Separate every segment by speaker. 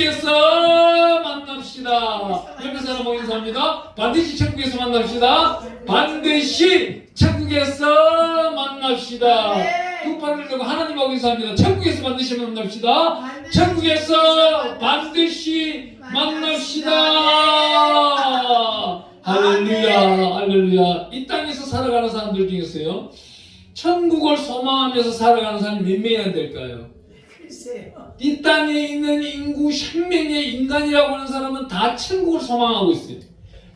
Speaker 1: 천국에서 만납시다. 옆에 사람 보고 인사합니다. 반드시 천국에서 만납시다. 반드시 천국에서 만납시다. 두 팔을 들고 하나님하고 인사합니다. 천국에서 반드시 만납시다. 천국에서 반드시 만납시다. 할렐루야, 할렐루야. 이 땅에서 살아가는 사람들 중에서요, 천국을 소망하면서 살아가는 사람이 몇 명이나 될까요?
Speaker 2: 글쎄요.
Speaker 1: 이 땅에 있는 인구 1000명의 인간이라고 하는 사람은 다 천국을 소망하고 있어요.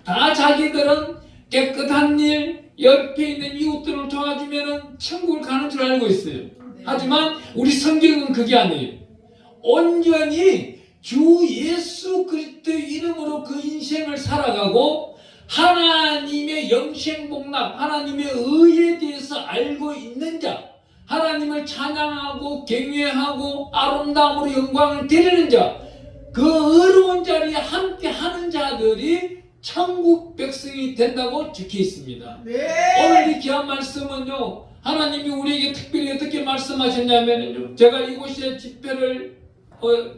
Speaker 1: 다 자기들은 깨끗한 일, 옆에 있는 이웃들을 도와주면 천국을 가는 줄 알고 있어요. 하지만 우리 성경은 그게 아니에요. 온전히 주 예수 그리스도의 이름으로 그 인생을 살아가고 하나님의 영생복락, 하나님의 의에 대해서 알고 있는 자, 하나님을 찬양하고 경외하고 아름다움으로 영광을 드리는 자, 그 어려운 자리에 함께 하는 자들이 천국 백성이 된다고 적혀 있습니다.
Speaker 2: 네.
Speaker 1: 오늘 이 귀한 말씀은요, 하나님이 우리에게 특별히 어떻게 말씀하셨냐면요, 제가 이곳에 집회를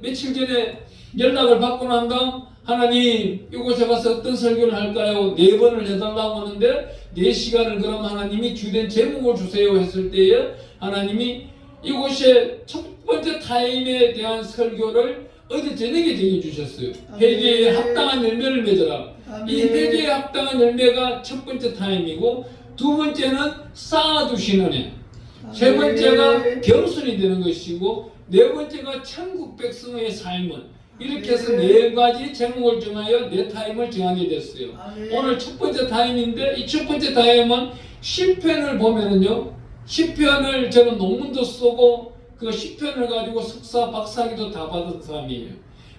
Speaker 1: 며칠 전에 연락을 받고 난 다음 하나님 이곳에 가서 어떤 설교를 할까요? 4번을 해달라고 하는데 4시간을 그럼 하나님이 주된 제목을 주세요 했을 때에 하나님이 이곳에 첫 번째 타임에 대한 설교를 어제 저녁에 정해주셨어요. 회개에 합당한 열매를 맺어라. 이 회개에 합당한 열매가 첫 번째 타임이고, 두 번째는 쌓아두시는 애, 세 번째가 겸손이 되는 것이고, 네 번째가 천국 백성의 삶은, 이렇게 해서 4가지 제목을 정하여 4타임을 정하게 됐어요. 오늘 첫 번째 타임인데, 이 첫 번째 타임은 시편을 보면은요, 시편을 저는 논문도 쓰고 그 시편을 가지고 석사 박사학위도 다 받은 사람이에요.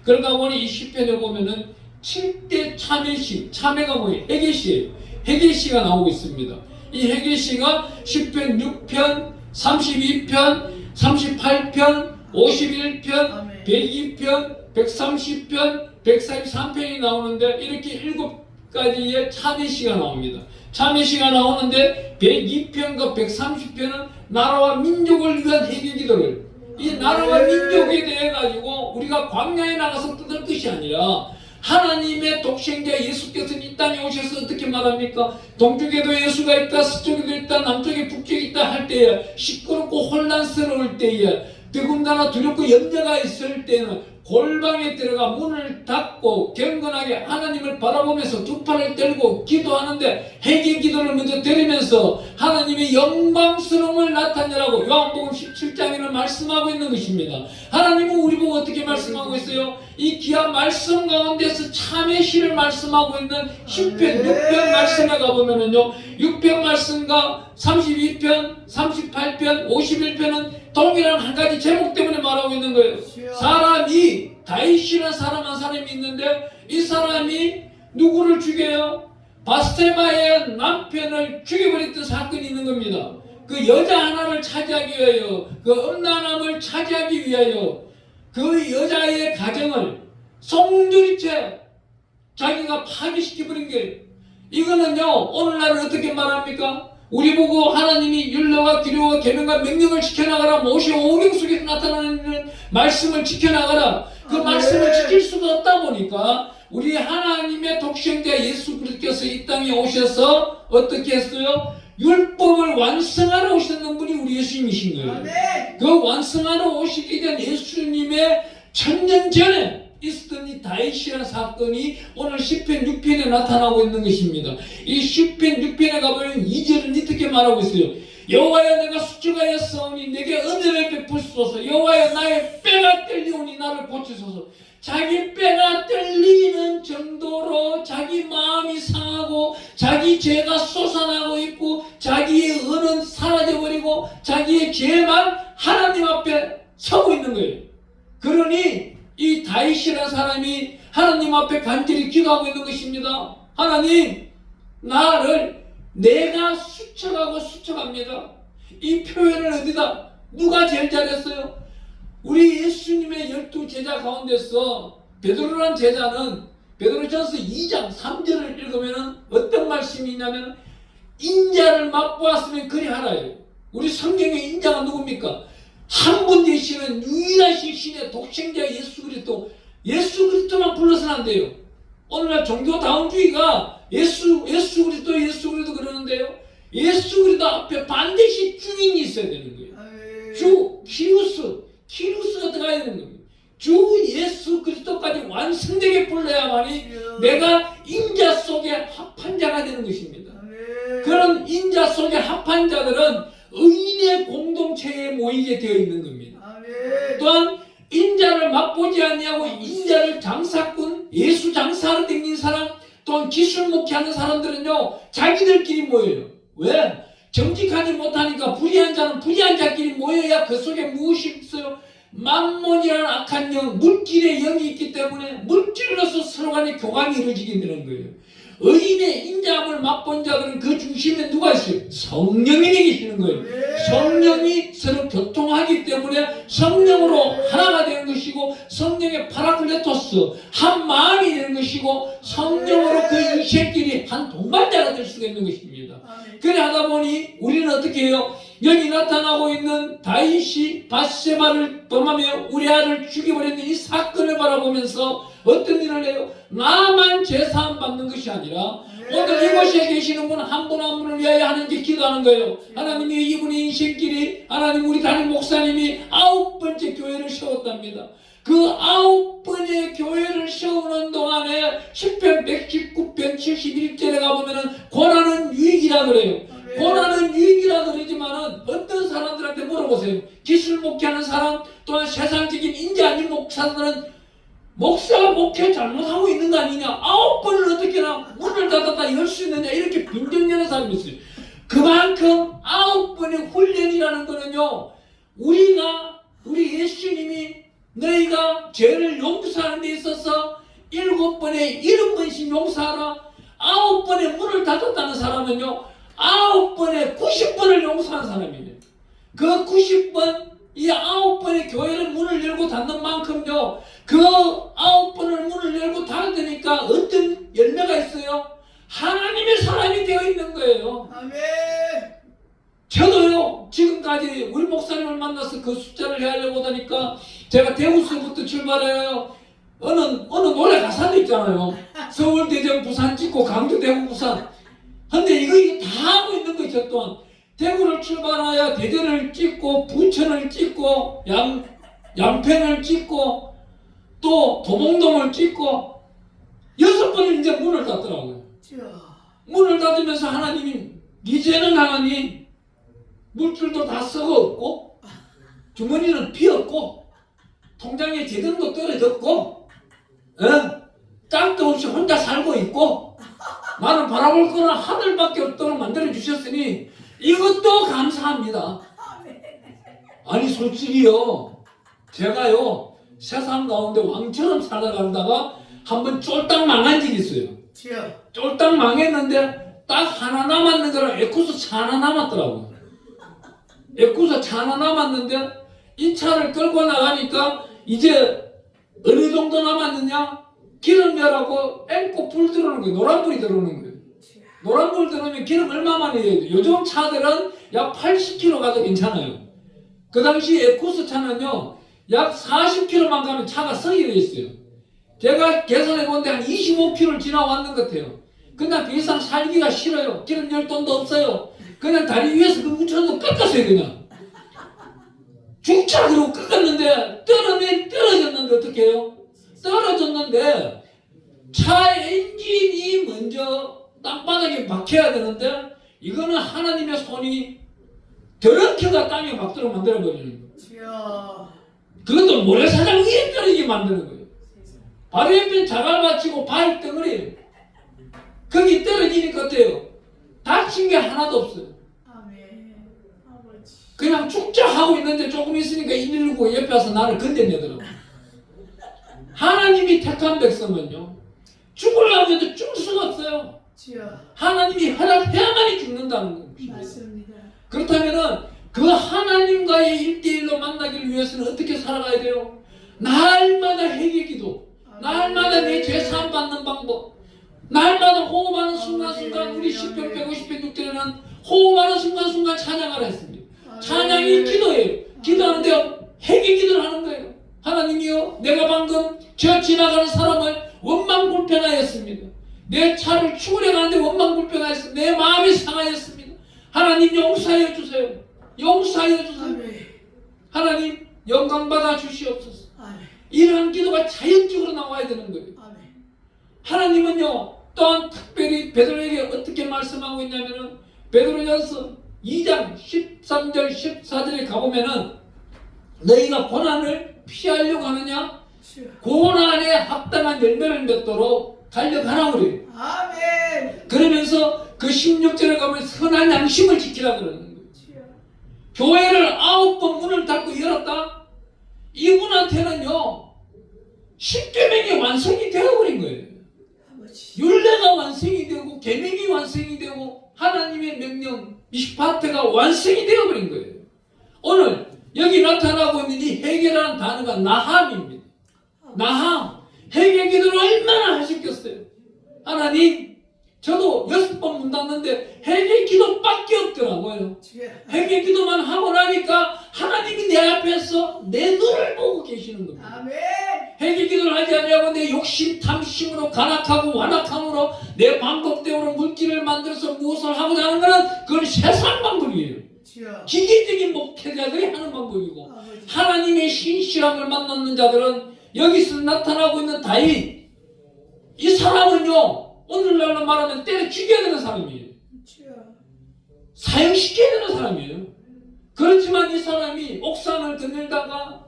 Speaker 1: 그러다 보니 이 시편에 보면은 7대 참회시, 참회가 뭐예요? 회개시예요. 회개시가 나오고 있습니다. 이 회개시가 시편 6편, 32편, 38편, 51편, 102편, 130편, 143편이 나오는데 이렇게 7가지의 참회시가 나옵니다. 참회시가 나오는데 102편과 130편은 나라와 민족을 위한 회개기도를, 이 나라와 민족에 대해 가지고 우리가 광야에 나가서 뜯을 것이 아니라 하나님의 독생자 예수께서는 이 땅에 오셔서 어떻게 말합니까? 동쪽에도 예수가 있다, 서쪽에도 있다, 남쪽에 북쪽에 있다 할 때에, 시끄럽고 혼란스러울 때에, 더군다나 두렵고 염려가 있을 때는 골방에 들어가 문을 닫고 경건하게 하나님을 바라보면서 두 팔을 들고 기도하는데 회개 기도를 먼저 드리면서 하나님의 영광스러움을 나타내라고 요한복음 17장에는 말씀하고 있는 것입니다. 하나님은 우리 보고 어떻게 말씀하고 있어요? 이 귀한 말씀 가운데서 참회시를 말씀하고 있는 10편, 6편 말씀에 가보면은요, 6편 말씀과 32편, 38편, 51편은 동일한 한 가지 제목 때문에 말하고 있는 거예요. 사람이, 다윗이라는 사람 한 사람이 있는데 이 사람이 누구를 죽여요? 바스테마의 남편을 죽여버렸던 사건이 있는 겁니다. 그 여자 하나를 차지하기 위하여, 그 음란함을 차지하기 위하여 그 여자의 가정을 송두리째 자기가 파괴시켜버린 거예요. 이거는요, 오늘날은 어떻게 말합니까? 우리 보고 하나님이 율례와 규례와 계명과 명령을 지켜나가라, 모세 오경 속에서 나타나는 말씀을 지켜나가라, 그 말씀을 지킬 수가 없다 보니까 우리 하나님의 독생자 예수 그리스도께서 이 땅에 오셔서 어떻게 했어요? 율법을 완성하러 오셨는 분이 우리 예수님이신 거예요. 그 완성하러 오시기 전 예수님의 1000년 전에 있었던 이 다윗이라는 사건이 오늘 시편 6편에 나타나고 있는 것입니다. 이 시편 6편에 가보면 2절은 이렇게 말하고 있어요. 여호와여, 내가 수치하였사오니 내게 은혜를 베푸소서. 여호와여, 나의 뼈가 떨리오니 나를 고치소서. 자기 뼈가 떨리는 정도로 자기 마음이 상하고 자기 죄가 솟아나고 있고 자기의 은은 사라져버리고 자기의 죄만 하나님 앞에 서고 있는 거예요. 그러니 이 다윗이라는 사람이 하나님 앞에 간절히 기도하고 있는 것입니다. 하나님, 나를 내가 수척합니다. 이 표현을 어디다, 누가 제일 잘했어요? 우리 예수님의 12제자 가운데서 베드로라는 제자는 베드로전서 2장 3절을 읽으면 어떤 말씀이 있냐면, 인자를 맛보았으면 그리하라요. 우리 성경의 인자가 누굽니까? 한 분 되시는 유일하신 신의 독생자 예수 그리스도, 예수 그리스도만 불러서는 안 돼요. 오늘날 종교다운주의가 예수 그리스도 그러는데요. 예수 그리스도 앞에 반드시 주인이 있어야 되는 거예요. 주, 키루스가 들어가야 되는 겁니다. 주 예수 그리스도까지 완성되게 불러야만이 내가 인자 속에 합한 자가 되는 것입니다. 그런 인자 속에 합한 자들은 의인의 공동체에 모이게 되어 있는 겁니다. 또한 인자를 맛보지 아니하고 인자를 장사꾼, 예수 장사로 댕긴 사람, 또한 기술 목회하는 사람들은요 자기들끼리 모여요. 왜? 정직하지 못하니까 불의한 자는 불의한 자끼리 모여야 그 속에 무엇이 있어요? 만몬이라는 악한 영, 물질의 영이 있기 때문에 물질로서 서로 간에 교감이 이루어지게 되는 거예요. 의인의 인자함을 맛본 자들은 그 중심에 누가 있어요? 성령이 계시는 거예요. 성령이 서로 교통하기 때문에 성령으로 하나가 되는 것이고, 성령의 파라클레토스 한 마음이 되는 것이고, 성령으로 그 인생끼리 한 동반자가 될 수가 있는 것입니다. 그래 하다 보니 우리는 어떻게 해요? 여기 나타나고 있는 다윗이 밧세바를 범하며 우리아를 죽여버리는 이 사건을 바라보면서 어떤 일을 해요? 나만 제사함 받는 것이 아니라 오늘 이곳에 계시는 분 한 분 한 분을 위하여 하나님께 기도하는 거예요. 하나님이 이분의 인생길이, 하나님 우리 담임 목사님이 9번째 교회를 세웠답니다. 그 9번의 교회를 세우는 동안에 10편 119편 71절에 가보면은 고난은 유익이라 그래요. 고난은 유익이라 그러지만은 어떤 사람들한테 물어보세요. 기술 목회하는 사람, 또한 세상적인 인재 아닌 목사들은 목사가 목회 잘못하고 있는 거 아니냐, 9번을 어떻게나 문을 닫았다 열 수 있느냐, 이렇게 빈정내는 사람이 있어요. 그만큼 9번의 훈련이라는 거는요, 우리 예수님이 너희가 죄를 용서하는 데 있어서 7번에 70번씩 용서하라, 9번에 문을 닫았다는 사람은요 9번에 90번을 용서한 사람이에요. 그 90번, 이 9번의 교회를 문을 열고 닫는 만큼요, 그 9번을 문을 열고 닫으니까 어떤 열매가 있어요? 하나님의 사람이 되어 있는 거예요. 아멘. 저도요, 지금까지 우리 목사님을 만나서 그 숫자를 헤아려고 하니까 제가 대구서부터 출발해요. 어느 노래 가사도 있잖아요. 서울, 대전, 부산 찍고 강주, 대구, 부산. 근데 이거 다 하고 있는 거죠. 저 또한 대구를 출발하여 대전을 찍고 부천을 찍고 양평을 찍고 또 도봉동을 찍고 6번을 이제 문을 닫더라고요. 문을 닫으면서 하나님이 이제는 하나님 물줄도 다 썩어없고 주머니는 비었고 통장에 재정도 떨어졌고 짝도 없이 혼자 살고 있고 나는 바라볼 거는 하늘밖에 없도록 만들어 주셨으니 이것도 감사합니다. 아니 솔직히요, 제가요 세상 가운데 왕처럼 살아가다가 한번 쫄딱 망한 적이 있어요. 쫄딱 망했는데 딱 하나 남았는 거랑 에쿠스 차 하나 남았더라고요. 에쿠스 차 하나 남았는데 이 차를 끌고 나가니까 이제 어느 정도 남았느냐? 기름열하고 앵꼬 불 들어오는 거예요. 노란불이 들어오는 거예요. 노란불 들어오면 기름 얼마만 해야 돼요? 요즘 차들은 약 80km 가도 괜찮아요. 그 당시 에쿠스 차는요 약 40km만 가면 차가 성이 돼 있어요. 제가 계산해 본데 한 25km를 지나왔는 것 같아요. 그냥 그 이상 살기가 싫어요. 기름 열 돈도 없어요. 그냥 다리 위에서 그 묻혀서 깎았어요. 그냥 죽자 그러고 깎았는데 떨어졌는데 어떻게 해요? 떨어졌는데 차 엔진이 먼저 땅바닥에 박혀야 되는데 이거는 하나님의 손이 드렁켜가 땅에 박도록 만들어버리는 거예요. 그것도 모래사장 위에 떨어지게 만드는 거예요. 바로 옆에 자갈 받치고 바위 덩어리 거기 떨어지니까 어때요? 다친 게 하나도 없어요. 그냥 죽자 하고 있는데 조금 있으니까 119 옆에 와서 나를 건져내더라고요. 하나님이 택한 백성은요 죽으려고 해도 죽을 수가 없어요. 하나님이 허락해야만이 죽는다는 겁니다. 맞습니다. 그렇다면은 그 하나님과의 1대1로 만나기를 위해서는 어떻게 살아가야 돼요? 날마다 회개기도, 날마다 내 죄 사함 받는 방법, 날마다 호흡하는 순간순간, 우리 10편 150편 6절에는 호흡하는 순간순간 찬양을 했습니다. 찬양이 기도예요. 기도하는데 회개 기도를 하는 거예요. 하나님이여, 내가 방금 저 지나가는 사람을 원망불평하였습니다. 내 차를 추월해 가는데 원망불평하였습니다. 내 마음이 상하였습니다. 하나님 용서하여 주세요. 용서하여 주세요.
Speaker 2: 아멘.
Speaker 1: 하나님 영광 받아 주시옵소서.
Speaker 2: 아멘.
Speaker 1: 이러한 기도가 자연적으로 나와야 되는 거예요.
Speaker 2: 아멘.
Speaker 1: 하나님은요, 또한 특별히 베드로에게 어떻게 말씀하고 있냐면은 베드로전서 2장 13절 14절에 가보면은 너희가 고난을 피하려고 하느냐?
Speaker 2: 주여.
Speaker 1: 고난에 합당한 열매를 맺도록 달려가라 그래요.
Speaker 2: 아멘.
Speaker 1: 그러면서 그 16절에 가면 선한 양심을 지키라 그러는 거예요.
Speaker 2: 주여.
Speaker 1: 교회를 9번 문을 닫고 열었다? 이분한테는요, 10계명이 완성이 되어버린 거예요.
Speaker 2: 아버지.
Speaker 1: 율례가 완성이 되고 계명이 완성이 되고 하나님의 명령 미시파트가 완성이 되어버린 거예요. 오늘 여기 나타나고 있는 이 회개라는 단어가 나함입니다. 나함. 회개 기도를 얼마나 하셨겠어요. 하나님, 저도 6번 문 닫는데 회개 기도밖에 없더라고요.
Speaker 2: 주여.
Speaker 1: 회개 기도만 하고 나니까 하나님이 내 앞에서 내 눈을 보고 계시는 겁니다.
Speaker 2: 아멘.
Speaker 1: 회개 기도를 하지 않냐고 내 욕심, 탐심으로 간악하고 완악함으로 내 방법대로 물질을 만들어서 무엇을 하고자 하는 것은 그건 세상 방법이에요.
Speaker 2: 주여.
Speaker 1: 기계적인 목회자들이 하는 방법이고,
Speaker 2: 아버지.
Speaker 1: 하나님의 신실함을 만나는 자들은 여기서 나타나고 있는 다윗, 이 사람은요, 오늘날로 말하면 때려 죽여야 되는 사람이에요.
Speaker 2: 주여.
Speaker 1: 사형시켜야 되는 사람이에요. 그렇지만 이 사람이 옥상을 거닐다가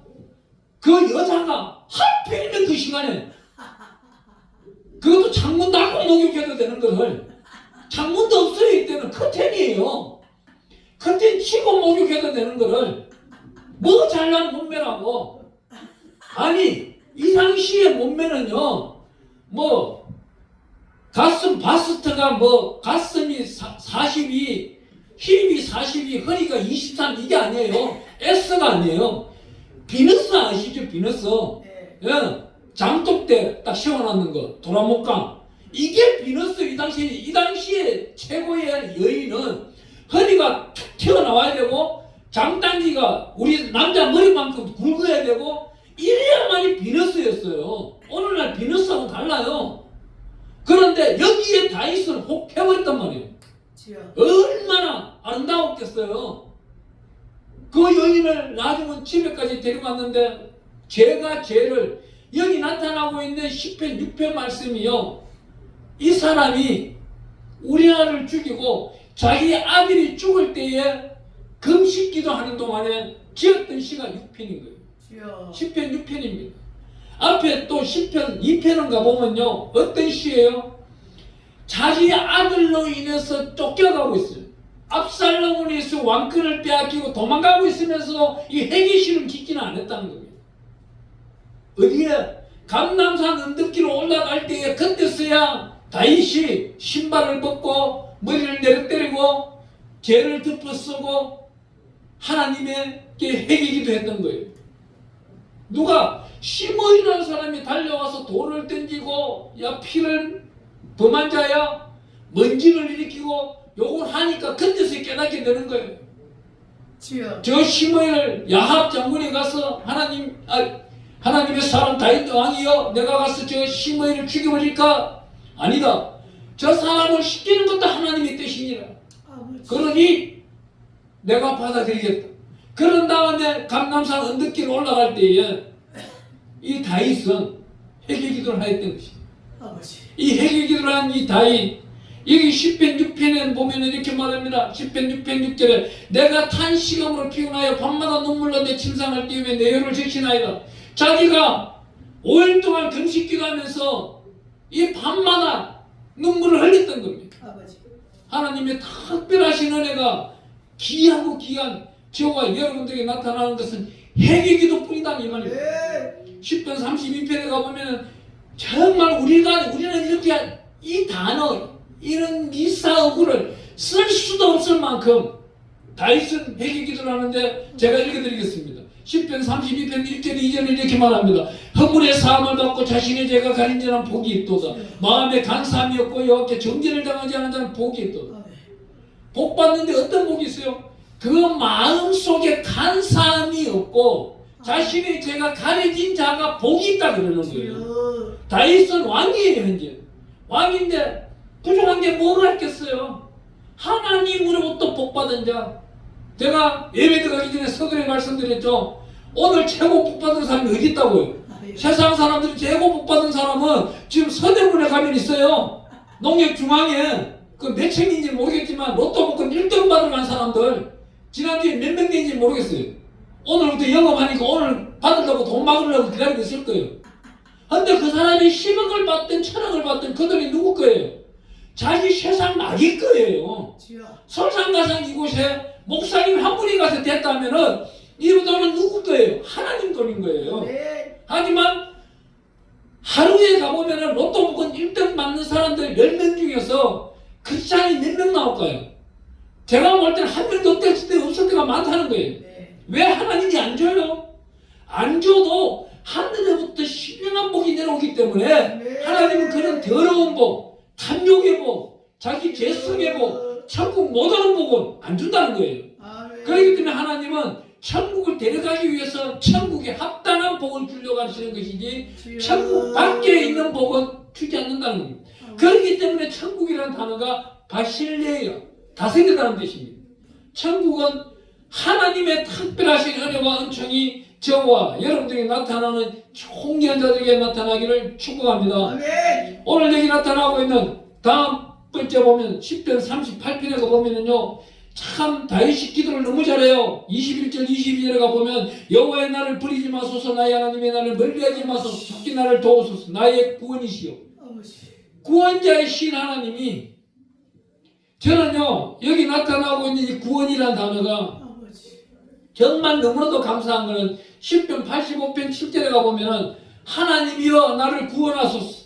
Speaker 1: 그 여자가 하필이면 그 시간에, 그것도 창문 닫고 목욕해도 되는 것을, 창문도 없어요. 이때는 커튼이에요. 커튼 치고 목욕해도 되는 거를 뭐 잘난 몸매라고. 아니 이 당시의 몸매는요, 뭐 가슴 바스트가 뭐 가슴이 42, 힙이 42, 허리가 23 이게 아니에요. S가 아니에요. 비너스 아시죠? 비너스.
Speaker 2: 네.
Speaker 1: 예, 장독대 딱 세워놨는 거, 도라목강. 이게 비너스. 이 당시에 최고의 여인은 허리가 툭 튀어나와야 되고 장단지가 우리 남자 머리만큼 굵어야 되고 이래야만이 비너스였어요. 오늘날 비너스하고 달라요. 그런데 여기에 다윗은 혹 해버렸단 말이에요.
Speaker 2: 주여.
Speaker 1: 얼마나 아름다웠겠어요. 그 여인을 나중은 집에까지 데려갔는데, 제가 죄를 여기 나타나고 있는 10편 6편 말씀이요, 이 사람이 우리아를 죽이고 자기 아들이 죽을 때에 금식기도 하는 동안에 지었던 시가 6편인 거예요.
Speaker 2: 주여.
Speaker 1: 10편 6편입니다. 앞에 또 10편 2편은 가보면요, 어떤 시예요? 자기 아들로 인해서 쫓겨가고 있어요. 압살롬으로 인해서 왕권을 빼앗기고 도망가고 있으면서 이 회개시를 짓지는 않았다는 겁니다. 어디에? 감람산 언덕길로 올라갈 때에 그때서야 다윗이 신발을 벗고 머리를 내려때리고 죄를 덮어쓰고 하나님에게 회개기도 했던 거예요. 누가 시므이라는 사람이 달려와서 돌을 던지고, 야 피를 범한 자야, 먼지를 일으키고 욕을 하니까 그때서 깨닫게 되는 거예요.
Speaker 2: 주여.
Speaker 1: 저 시므이를 야합 장군이 가서 하나님의 사람 다윗 왕이여, 내가 가서 저 시므이를 죽여버릴까? 아니다. 저 사람을 시키는 것도 하나님의 뜻이니라.
Speaker 2: 아버지.
Speaker 1: 그러니 내가 받아들이겠다. 그런 다음에 감람산 언덕길 올라갈 때에 이 다윗은 회개기도를 하였던 것이다.
Speaker 2: 아버지.
Speaker 1: 이 회개기도를 한 이 다윗, 여기 10편 6편에 보면 이렇게 말합니다. 10편 6편 6절에 내가 탄식함으로 피곤하여 밤마다 눈물로 내 침상을 띄우며 내 혀를 적시나이다. 자기가 5일 동안 금식기도하면서 이 밤마다 눈물을 흘렸던 겁니다.
Speaker 2: 아버지.
Speaker 1: 하나님의 특별하신 은혜가 귀하고 귀한 저와 여러분들에게 나타나는 것은 회개기도뿐이다 이 말입니다.
Speaker 2: 네.
Speaker 1: 10편 32편에 가보면 정말 우리는 이렇게 이 단어, 이런 미사어구를 쓸 수도 없을 만큼 다윗은 회개기도를 하는데, 제가 읽어드리겠습니다. 10편 32편 1절 2절을 이렇게 말합니다. 허물의 사함을 받고 자신의 죄가 가린 자는 복이 있도다. 마음에 간사함이 없고 여호와께 정죄를 당하지 않은 자는 복이 있도다.
Speaker 2: 아멘.
Speaker 1: 복 받는데 어떤 복이 있어요? 그 마음 속에 간사함이 없고 자신의 죄가 가려진 자가 복이 있다 그러는 거예요.
Speaker 2: 주여.
Speaker 1: 다윗은 왕이에요. 현재 왕인데 부족한 게 뭐가 있겠어요? 하나님으로부터 복받은 자. 제가 예배 들어가기 전에 서두에 말씀드렸죠. 오늘 최고 복받은 사람이 어디 있다고요?
Speaker 2: 아멘.
Speaker 1: 세상 사람들이 최고 복받은 사람은 지금 서대문에 가면 있어요. 농협 중앙에 그 몇 층인지 모르겠지만 로또 복권 1등 받으러 간 사람들 지난주에 몇 명 되는지 모르겠어요. 오늘부터 영업하니까 오늘 받으려고 돈 막으려고 기다리고 있을 거예요. 근데 그 사람이 10억을 받든 1000억을 받든 그들이 누구 거예요? 자기 세상 낙일 거예요.
Speaker 2: 주여.
Speaker 1: 설상가상 이곳에 목사님 한 분이 가서 됐다면은 이 돈은 누구 거예요? 하나님 돈인 거예요.
Speaker 2: 아멘.
Speaker 1: 하지만 하루에 가보면은 로또 복권 1등 받는 사람들 10명 중에서 크리스찬이 몇 명 나올까요? 제가 볼 때는 한 명도 없을 때가 많다는 거예요.
Speaker 2: 네.
Speaker 1: 왜 하나님이 안 줘요? 안 줘도 하늘에부터 신령한 복이 내려오기 때문에
Speaker 2: 네.
Speaker 1: 하나님은 그런 더러운 복, 탐욕의 복, 자기 죄성의 복, 천국 못 오는 복은 안 준다는 거예요.
Speaker 2: 아멘.
Speaker 1: 그렇기 때문에 하나님은 천국을 데려가기 위해서 천국에 합당한 복을 주려고 하시는 것이지
Speaker 2: 주여.
Speaker 1: 천국 밖에 있는 복은 주지 않는다는 겁니다.
Speaker 2: 아멘.
Speaker 1: 그렇기 때문에 천국이라는 단어가 바실레예요. 다스린다는 뜻입니다. 천국은 하나님의 특별하신 은혜와 은총이 저와 여러분들에게 나타나는 총연자들에게 나타나기를 축복합니다.
Speaker 2: 아멘.
Speaker 1: 오늘 여기 나타나고 있는 다음 번째 보면 10편 38편에 보면은요, 참 다윗이 기도를 너무 잘해요. 21절 22절에 가보면 여호와의 나를 버리지 마소서, 나의 하나님의 나를 멀리하지 마소서, 죽기 나를 도우소서, 나의 구원이시여.
Speaker 2: 아버지.
Speaker 1: 구원자의 신 하나님이, 저는요 여기 나타나고 있는 이 구원이라는 단어가
Speaker 2: 아버지.
Speaker 1: 정말 너무나도 감사한 것은 10편 85편 7절에 가보면은 하나님이여 나를 구원하소서.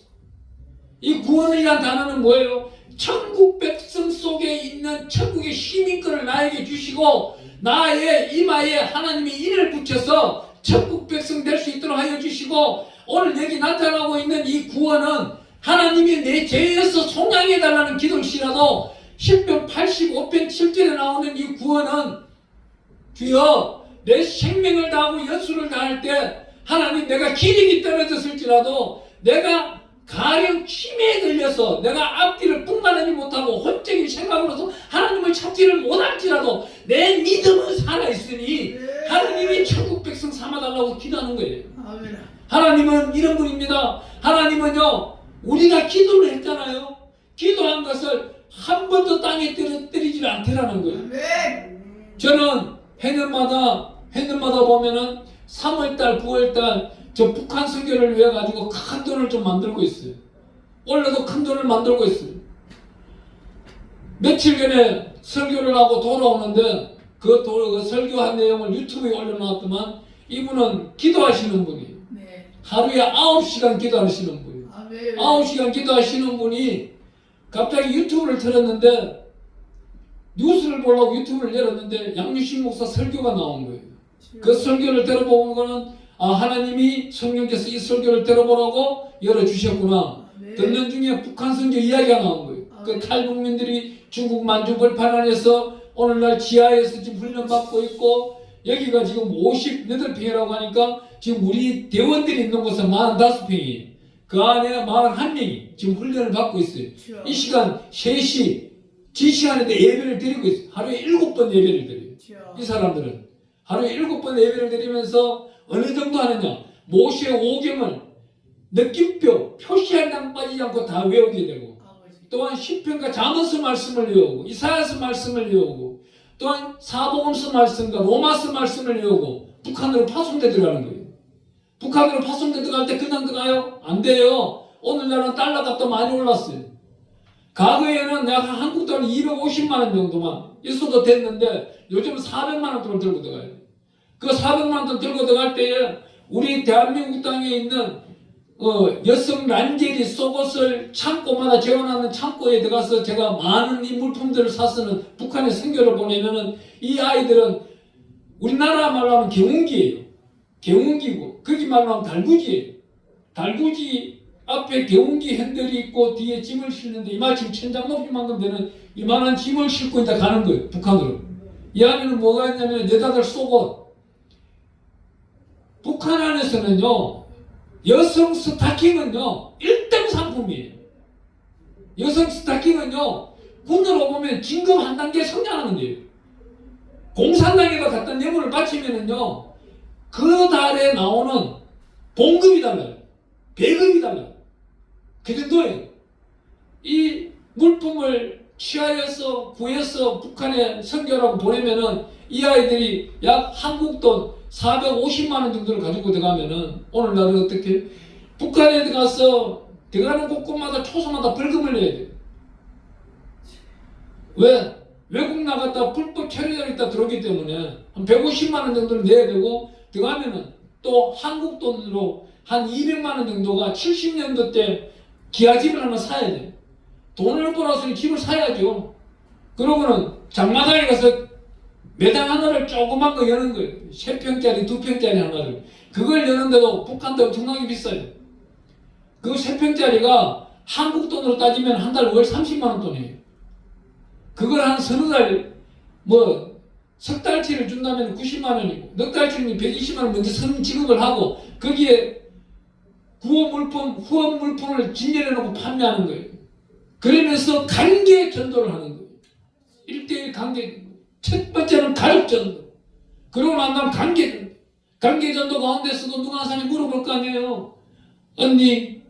Speaker 1: 이 구원이라는 단어는 뭐예요? 천국 백성 속에 있는 천국의 시민권을 나에게 주시고 나의 이마에 하나님의 인을 붙여서 천국 백성 될 수 있도록 하여 주시고, 오늘 여기 나타나고 있는 이 구원은 하나님이 내 죄에서 속량해 달라는 기도시라도 10편 85편 7절에 나오는 이 구원은 주여 내 생명을 다하고 연수를 다할 때 하나님 내가 기력이 떨어졌을지라도 내가 가령 치매에 걸려서 내가 앞뒤를 분간하지 못하고 혼적인 생각으로서 하나님을 찾지를 못할지라도 내 믿음은 살아있으니 하나님이 천국 백성 삼아달라고 기도하는 거예요.
Speaker 2: 아멘.
Speaker 1: 하나님은 이런 분입니다. 하나님은요 우리가 기도를 했잖아요. 기도한 것을 한 번도 땅에 떨어뜨리지 않더라는 거예요.
Speaker 2: 아멘.
Speaker 1: 저는 해년마다 보면은 3월달 9월달 저 북한 선교를 위해 가지고 큰 돈을 좀 만들고 있어요. 원래도 큰 돈을 만들고 있어요. 며칠 전에 설교를 하고 돌아오는데 그 설교한 내용을 유튜브에 올려놨더만 이분은 기도하시는 분이에요.
Speaker 2: 네.
Speaker 1: 하루에 9시간 기도하시는 분이에요.
Speaker 2: 아멘.
Speaker 1: 9시간 기도하시는 분이 갑자기 유튜브를 틀었는데, 뉴스를 보려고 유튜브를 열었는데 양유식 목사 설교가 나온 거예요. 그 설교를 들어보는 거는 하나님이 성령께서 이 설교를 들어보라고 열어주셨구나.
Speaker 2: 아멘.
Speaker 1: 듣는 중에 북한 선교 이야기가 나온 거예요. 그 탈북민들이 중국 만주 벌판 안에서 오늘날 지하에서 지금 훈련받고 있고, 여기가 지금 58평이라고 하니까 지금 우리 대원들이 있는 곳은 45평이에요. 그 안에 41명이 지금 훈련을 받고 있어요.
Speaker 2: 주여.
Speaker 1: 이 시간 3시 지시간에도 예배를 드리고 있어요. 하루에 7번 예배를 드려요.
Speaker 2: 주여.
Speaker 1: 이 사람들은 하루에 7번 예배를 드리면서 어느 정도 하느냐, 모세의 오경을 느낌표 표시한 장 빠지지 않고 다 외우게 되고,
Speaker 2: 아버지.
Speaker 1: 또한 시편과 잠언서 말씀을 외우고 이사야서 말씀을 외우고, 또한 사복음서 말씀과 로마서 말씀을 외우고 북한으로 파송돼 들어가는 거예요. 북한으로 파송돼 들어갈 때 그냥 들어가요? 안 돼요. 오늘날은 달러 값도 많이 올랐어요. 과거에는 내가 한국 돈 250만 원 정도만 있어도 됐는데 요즘은 400만 원 돈을 들고 들어가요. 그 400만 원 돈 들고 들어갈 때에 우리 대한민국 땅에 있는 여성 란제리 속옷을 창고마다 재워놓는 창고에 들어가서 제가 많은 이 물품들을 사서는 북한에 선교를 보내면은 이 아이들은 우리나라 말로 하면 경운기예요. 경운기고 거기 말로 하면 달구지예요. 달구지 앞에 경운기 핸들이 있고 뒤에 짐을 싣는데 이마침 천장 높이만큼 되는 이만한 짐을 싣고 이제 가는 거예요. 북한으로. 이 안에는 뭐가 있냐면 여자들 속옷, 북한 안에서는요, 여성 스타킹은요 1등 상품이에요. 여성 스타킹은요 군으로 보면 진급 한 단계 성장하는 거예요. 공산당에다 갖다 뇌물을 바치면은요 그 달에 나오는 봉급이 달라요. 배급이 달라요. 그 정도예요. 이 물품을 취하여서 구해서 북한에 선교라고 보내면은 이 아이들이 약 한국 돈 450만 원 정도를 가지고 들어가면은 오늘날은 어떻게 북한에 들어가서 들어가는 곳곳마다 초소마다 벌금을 내야 돼요. 왜? 외국 나갔다 불법 체류자로 있다 들어오기 때문에 한 150만 원 정도를 내야 되고 들어가면은 또 한국 돈으로 한 200만 원 정도가 70년도 때 기아집을 하나 사야 돼요. 돈을 벌어서 집을 사야죠. 그러고는 장마당에 가서 매당 하나를 조그만 거 여는 거예요. 3평짜리, 2평짜리 하나를. 그걸 여는데도 북한도 엄청나게 비싸요. 그 3평짜리가 한국 돈으로 따지면 한 달 월 30만 원 돈이에요. 그걸 한 서너 달, 석 달치를 준다면 90만 원이고, 넉 달치면 120만 원 먼저 선 지급을 하고, 거기에 후원 물품을 진열해 놓고 판매하는 거예요. 그러면서 관계 전도를 하는 거예요. 1대1 관계. 첫 번째는 가족 전도. 그러고 난 다음 관계 전도. 관계 전도 가운데서도 누가 한 사람이 물어볼 거 아니에요. 언니,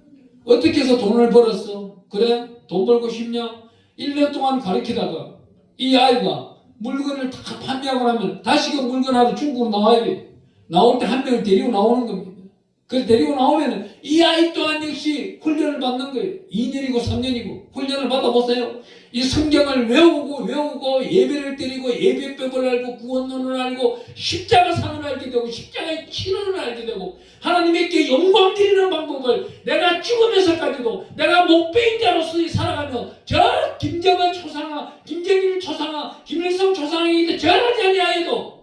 Speaker 1: 어떻게 해서 돈을 벌었어? 그래? 돈 벌고 싶냐? 1년 동안 가르치다가 이 아이가 물건을 다 판매하고 나면 다시 그 물건하고 중국으로 나와야 돼. 나올 때 한 명을 데리고 나오는 겁니다. 그래서 데리고 나오면 이 아이 또한 역시 훈련을 받는 거예요. 2년이고 3년이고 훈련을 받아보세요. 이 성경을 외우고 예배를 드리고 예배법을 알고 구원론을 알고 십자가상을 알게 되고 십자가의 치료를 알게 되고 하나님께 영광 드리는 방법을 내가 죽으면서까지도 내가 목배인 자로서 살아가며 저 김정은 초상화, 김정일 초상화, 김일성 초상화에 절하지 아니하여도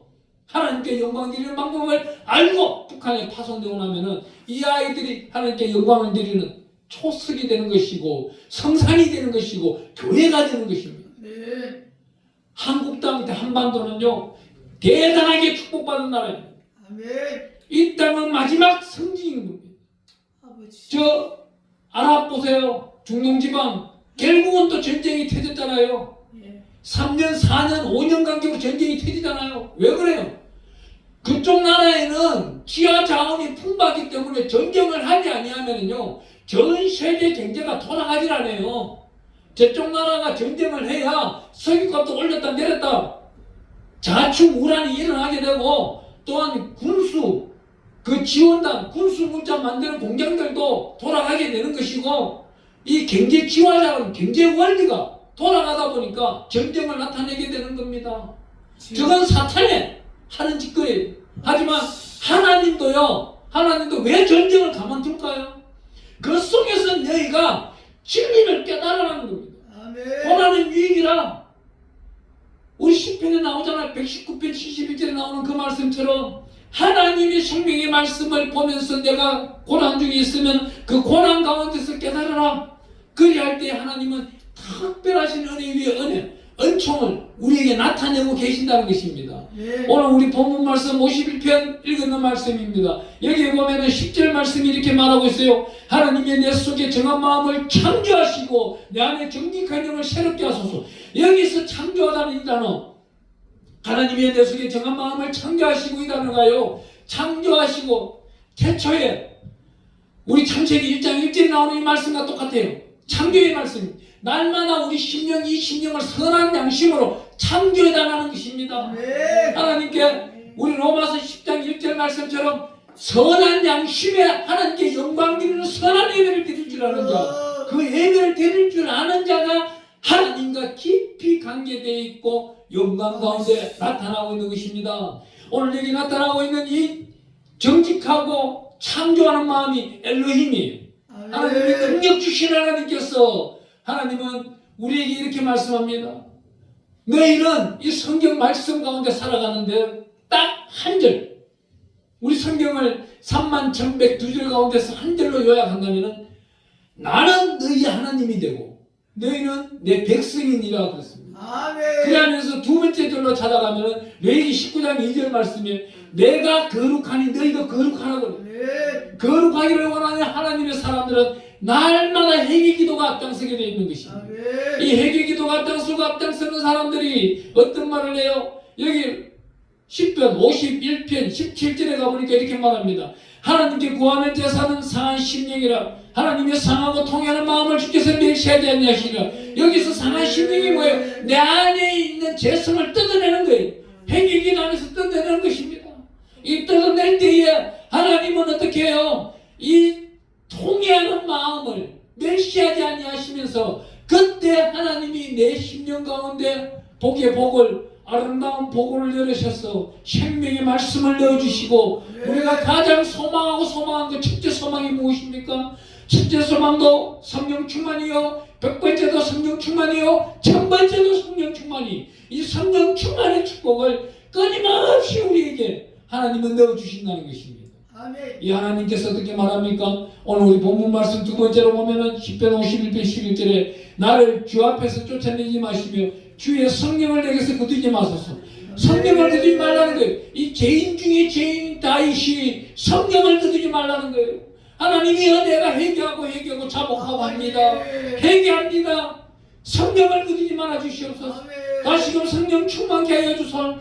Speaker 1: 하나님께 영광 드리는 방법을 알고 북한에 파송되고 나면은 이 아이들이 하나님께 영광을 드리는 초석이 되는 것이고 성산이 되는 것이고 교회가 되는 것입니다.
Speaker 2: 네.
Speaker 1: 한국 땅 한반도는요 대단하게 축복받은 나라입니다.
Speaker 2: 아멘.
Speaker 1: 이 땅은 마지막 성지인 겁니다.
Speaker 2: 아버지.
Speaker 1: 저 아랍 보세요. 중동지방 결국은 또 전쟁이 터졌잖아요.
Speaker 2: 예.
Speaker 1: 3년, 4년, 5년 간격으로 전쟁이 터지잖아요. 왜 그래요? 그쪽 나라에는 지하 자원이 풍부하기 때문에 전쟁을 하지 아니하면요 전 세계 경제가 돌아가질 않아요. 저쪽 나라가 전쟁을 해야 석유값도 올렸다 내렸다 자축 우란이 일어나게 되고 또한 군수 그 지원단 군수 문자 만드는 공장들도 돌아가게 되는 것이고 이 경제 지화 자원 경제 원리가 돌아가다 보니까 전쟁을 나타내게 되는 겁니다. 저건 사탄의 하는 짓거리예요. 하지만 하나님도 왜 전쟁을 가만둘까요? 그 속에서 너희가 진리를 깨달으라는 겁니다.
Speaker 2: 아멘.
Speaker 1: 고난은 유익이라. 우리 시편에 나오잖아요. 119편 71절에 나오는 그 말씀처럼 하나님의 생명의 말씀을 보면서 내가 고난 중에 있으면 그 고난 가운데서 깨달으라. 그리할 때 하나님은 특별하신 은혜 위에 은혜, 은총을 우리에게 나타내고 계신다는 것입니다.
Speaker 2: 네.
Speaker 1: 오늘 우리 본문 말씀 51편 읽는 말씀입니다. 여기 보면은 10절 말씀이 이렇게 말하고 있어요. 하나님의 내 속에 정한 마음을 창조하시고 내 안에 정직한 영을 새롭게 하소서. 여기서 창조하다는 이 단어, 하나님의 내 속에 정한 마음을 창조하시고 이 단어가요, 창조하시고 태초에 우리 창세기 1장 1절에 나오는 이 말씀과 똑같아요. 창조의 말씀. 날마다 우리 심령 이 심령을 선한 양심으로 창조해달라는 것입니다.
Speaker 2: 네.
Speaker 1: 하나님께 우리 로마서 10장 1절 말씀처럼 선한 양심에 하나님께 영광 드리는 선한 예배를 드릴 줄 아는 자, 그 예배를 드릴 줄 아는 자가 하나님과 깊이 관계되어 있고 영광 가운데 나타나고 있는 것입니다. 오늘 여기 나타나고 있는 이 정직하고 창조하는 마음이 엘로힘이에요. 하나님의 능력 주신 하나님께서 하나님은 우리에게 이렇게 말씀합니다. 너희는 이 성경 말씀 가운데 살아가는데 딱 한 절, 우리 성경을 31,102절 가운데서 한 절로 요약한다면 나는 너희 하나님이 되고 너희는 내 백성이니라 그랬습니다.
Speaker 2: 아멘.
Speaker 1: 그 안에서 두 번째 절로 찾아가면 레위기 19장 2절 말씀에 내가 거룩하니 너희도 거룩하라고.
Speaker 2: 아멘.
Speaker 1: 거룩하기를 원하는 하나님의 사람들은 날마다 회개 기도가 앞장서게 되어 있는 것입니다.
Speaker 2: 아멘.
Speaker 1: 이 회개 기도가 앞장서는 사람들이 어떤 말을 해요? 여기 10편 51편 17절에 가보니까 이렇게 말합니다. 하나님께 구하는 제사는 상한 심령이라 하나님의 상하고 통하는 마음을 주께서 멸시하지 아니하시리라. 여기서 상한 심령이 뭐예요? 내 안에 있는 죄성을 뜯어내는 거예요. 회개 기도 안에서 뜯어내는 것입니다. 이 뜯어낼 때에 하나님은 어떻게 해요? 이 통해하는 마음을 멸시하지 아니하시면서 그때 하나님이 내 심령 가운데 복의 복을 아름다운 복을 내리셔서 생명의 말씀을 넣어주시고 우리가 가장 소망한 그 첫째 소망이 무엇입니까? 첫째 소망도 성령 충만이요 100번째도 성령 충만이요 1000번째도 성령 충만이 이 성령 충만의 축복을 끊임없이 우리에게 하나님은 넣어주신다는 것입니다.
Speaker 2: 아멘.
Speaker 1: 이 하나님께서 어떻게 말합니까? 오늘 우리 본문 말씀 두 번째로 보면은 10편 51편 11절에 나를 주 앞에서 쫓아내지 마시며 주의 성령을 내게서 거두지 마소서. 성령을 거두지 말라는 거예요. 이 죄인 중에 죄인 다윗이 성령을 거두지 말라는 거예요. 하나님이여 내가 회개하고 자복하고 합니다. 회개합니다. 성령을 거두지 말아 주시옵소서. 다시금 성령 충만케 하여 주소서.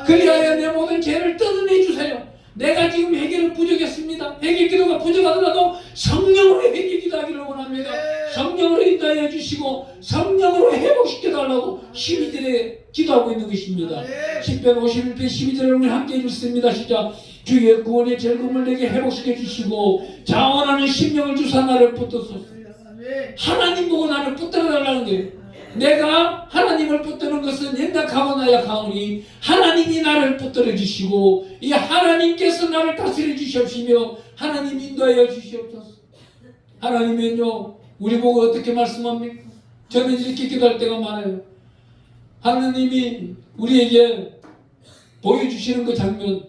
Speaker 1: 그리하여 내 모든 죄를 뜯어내 주세요. 내가 지금 회개를 부족했습니다. 회개 기도가 부족하더라도 성령으로 회개 기도하기를 원합니다. 성령으로 인도하여 주시고 성령으로 회복시켜달라고 12절에 기도하고 있는 것입니다. 10편 51편 12절을 우리 함께 읽습니다. 시작. 주의 구원의 즐거움을 내게 회복시켜 주시고 자원하는 심령을 주사 나를 붙들소서. 하나님 보고 나를 붙들어 달라는 거예요. 내가 하나님을 붙드는 것은 연약하고 나약하오니 하나님이 나를 붙들어 주시고 이 하나님께서 나를 다스려 주시옵시며 하나님 인도하여 주시옵소서. 하나님은요 우리 보고 어떻게 말씀합니까? 저는 이렇게 기도할 때가 많아요. 하나님이 우리에게 보여주시는 그 장면,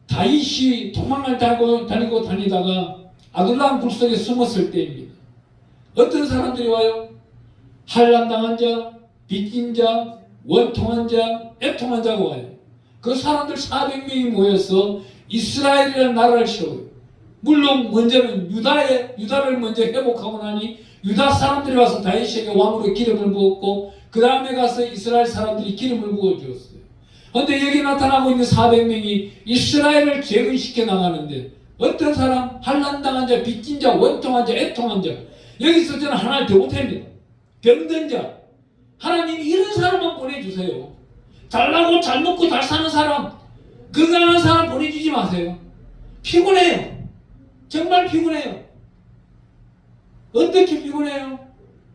Speaker 1: 다윗이 도망을 다니고 다니다가 아둘람 굴 속에 숨었을 때입니다. 어떤 사람들이 와요? 환난당한 자, 빚진 자, 원통한 자, 애통한 자가 와요. 그 사람들 400명이 모여서 이스라엘이라는 나라를 세워요. 물론 먼저는 유다를 먼저 회복하고 나니 유다 사람들이 와서 다윗에게 왕으로 기름을 부었고 그 다음에 가서 이스라엘 사람들이 기름을 부어주었어요. 그런데 여기 나타나고 있는 400명이 이스라엘을 재건시켜 나가는데 어떤 사람? 환난당한 자, 빚진 자, 원통한 자, 애통한 자. 여기서 저는 하나를 더 못합니다. 병든 자. 하나님이 이런 사람만 보내주세요. 잘나고 잘 먹고 잘 사는 사람, 건강한 사람 보내주지 마세요. 피곤해요. 정말 피곤해요. 어떻게 피곤해요?